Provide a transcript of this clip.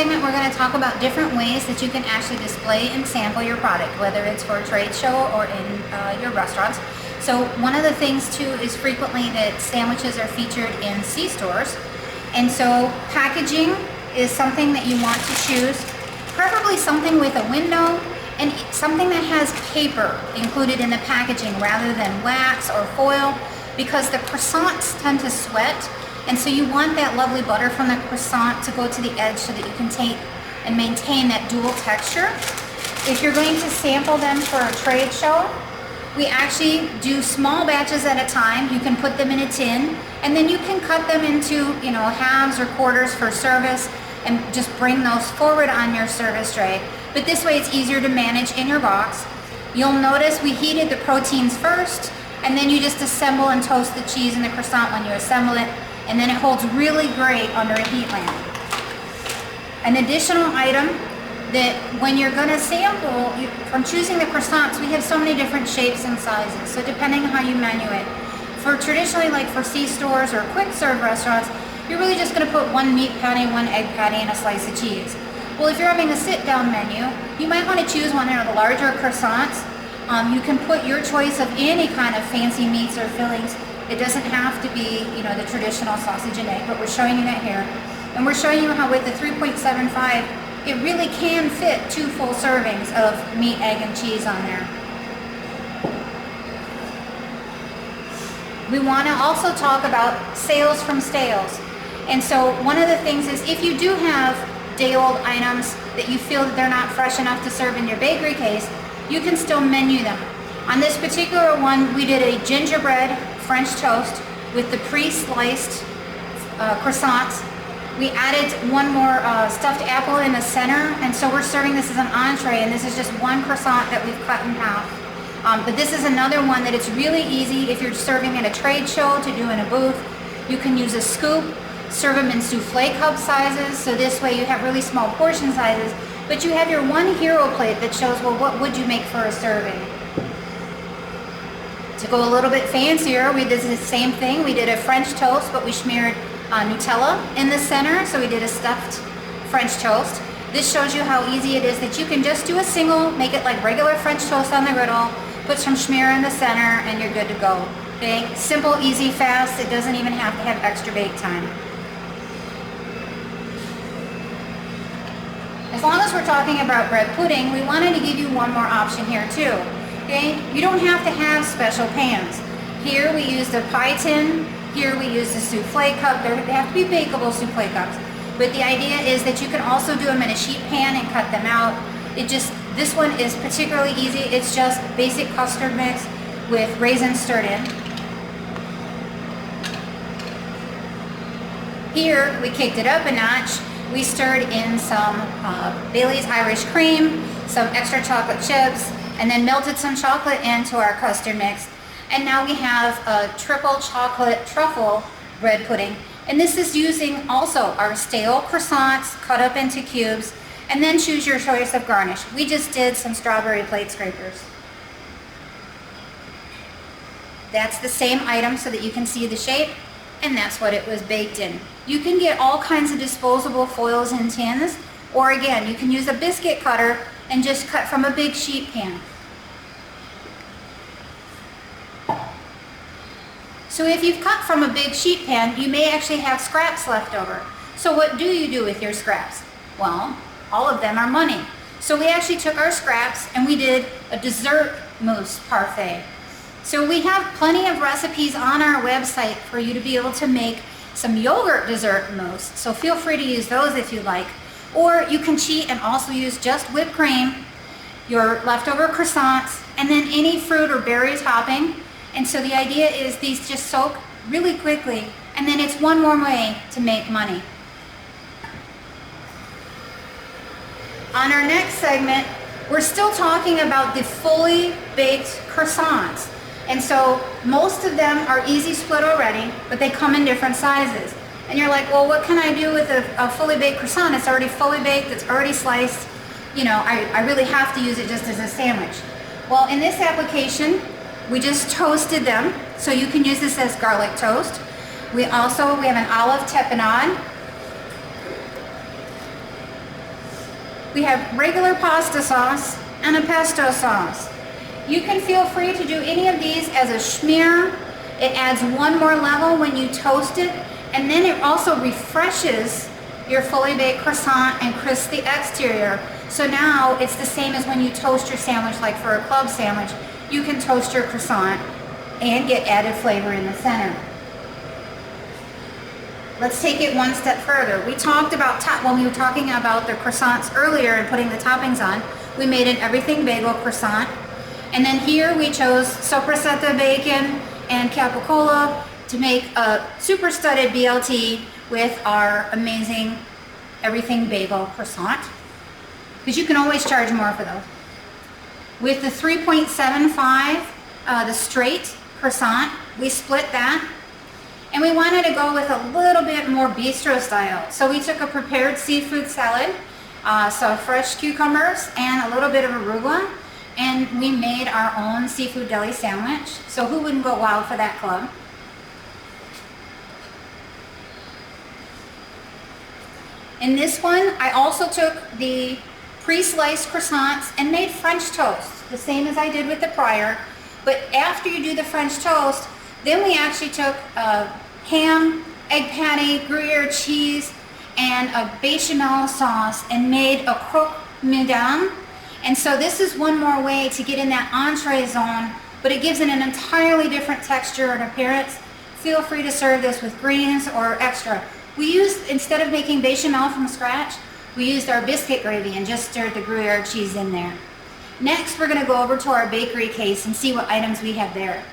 segment, we're going to talk about different ways that you can actually display and sample your product, whether it's for a trade show or in your restaurants. So one of the things too is frequently that sandwiches are featured in C-stores. And so packaging is something that you want to choose, preferably something with a window and something that has paper included in the packaging rather than wax or foil, because the croissants tend to sweat, and so you want that lovely butter from the croissant to go to the edge so that you can take and maintain that dual texture. If you're going to sample them for a trade show, we actually do small batches at a time. You can put them in a tin, and then you can cut them into, halves or quarters for service and just bring those forward on your service tray. But this way it's easier to manage in your box. You'll notice we heated the proteins first, and then you just assemble and toast the cheese and the croissant when you assemble it, and then it holds really great under a heat lamp. An additional item that when you're going to sample, from choosing the croissants, we have so many different shapes and sizes, so depending on how you menu it. For traditionally, like for C-stores or quick serve restaurants, you're really just going to put one meat patty, one egg patty, and a slice of cheese. Well, if you're having a sit-down menu, you might want to choose one of the larger croissants. You can put your choice of any kind of fancy meats or fillings. It doesn't have to be, the traditional sausage and egg, but we're showing you that here. And we're showing you how with the 3.75, it really can fit 2 full servings of meat, egg, and cheese on there. We want to also talk about sales from stales. And so one of the things is, if you do have day-old items that you feel that they're not fresh enough to serve in your bakery case, you can still menu them. On this particular one, we did a gingerbread French toast with the pre-sliced croissants. We added one more stuffed apple in the center, and so we're serving this as an entree, and this is just one croissant that we've cut in half. But this is another one that it's really easy if you're serving at a trade show to do in a booth. You can use a scoop, serve them in souffle cup sizes, so this way you have really small portion sizes, but you have your one hero plate that shows, well, what would you make for a serving? To go a little bit fancier, we did the same thing. We did a French toast, but we smeared Nutella in the center, so we did a stuffed French toast. This shows you how easy it is that you can just do a single, make it like regular French toast on the griddle, put some schmear in the center, and you're good to go. Okay? Simple, easy, fast. It doesn't even have to have extra bake time. As long as we're talking about bread pudding, we wanted to give you one more option here too. Okay? You don't have to have special pans. Here we use the pie tin. Here we use the souffle cup. They have to be bakeable souffle cups. But the idea is that you can also do them in a sheet pan and cut them out. This one is particularly easy. It's just basic custard mix with raisins stirred in. Here we kicked it up a notch. We stirred in some Bailey's Irish cream, some extra chocolate chips, and then melted some chocolate into our custard mix. And now we have a triple chocolate truffle bread pudding. And this is using also our stale croissants cut up into cubes, and then choose your choice of garnish. We just did some strawberry plate scrapers. That's the same item so that you can see the shape, and that's what it was baked in. You can get all kinds of disposable foils and tins, or again, you can use a biscuit cutter and just cut from a big sheet pan. So if you've cut from a big sheet pan, you may actually have scraps left over. So what do you do with your scraps? Well, all of them are money. So we actually took our scraps and we did a dessert mousse parfait. So we have plenty of recipes on our website for you to be able to make some yogurt dessert mousse. So feel free to use those if you like. Or you can cheat and also use just whipped cream, your leftover croissants, and then any fruit or berry topping. And so the idea is these just soak really quickly, and then it's one more way to make money. On our next segment, we're still talking about the fully baked croissants. And so most of them are easy split already, but they come in different sizes. And you're like, well, what can I do with a fully baked croissant? It's already fully baked, it's already sliced. I really have to use it just as a sandwich. Well, in this application, we just toasted them, so you can use this as garlic toast. We have an olive tapenade. We have regular pasta sauce and a pesto sauce. You can feel free to do any of these as a schmear. It adds one more level when you toast it, and then it also refreshes your fully baked croissant and crisps the exterior. So now it's the same as when you toast your sandwich, like for a club sandwich. You can toast your croissant and get added flavor in the center. Let's take it one step further. We talked about, when we were talking about the croissants earlier and putting the toppings on, we made an everything bagel croissant. And then here we chose sopressata bacon and capicola to make a super studded BLT with our amazing everything bagel croissant. Because you can always charge more for those. With the 3.75, the straight croissant, we split that. And we wanted to go with a little bit more bistro style. So we took a prepared seafood salad, some fresh cucumbers, and a little bit of arugula. And we made our own seafood deli sandwich. So who wouldn't go wild for that club? In this one, I also took the pre-sliced croissants and made French toast, the same as I did with the prior. But after you do the French toast, then we actually took a ham, egg patty, Gruyere cheese, and a bechamel sauce and made a croque madame. And so this is one more way to get in that entree zone, but it gives it an entirely different texture and appearance. Feel free to serve this with greens or extra. We used, instead of making bechamel from scratch, we used our biscuit gravy and just stirred the Gruyere cheese in there. Next, we're going to go over to our bakery case and see what items we have there.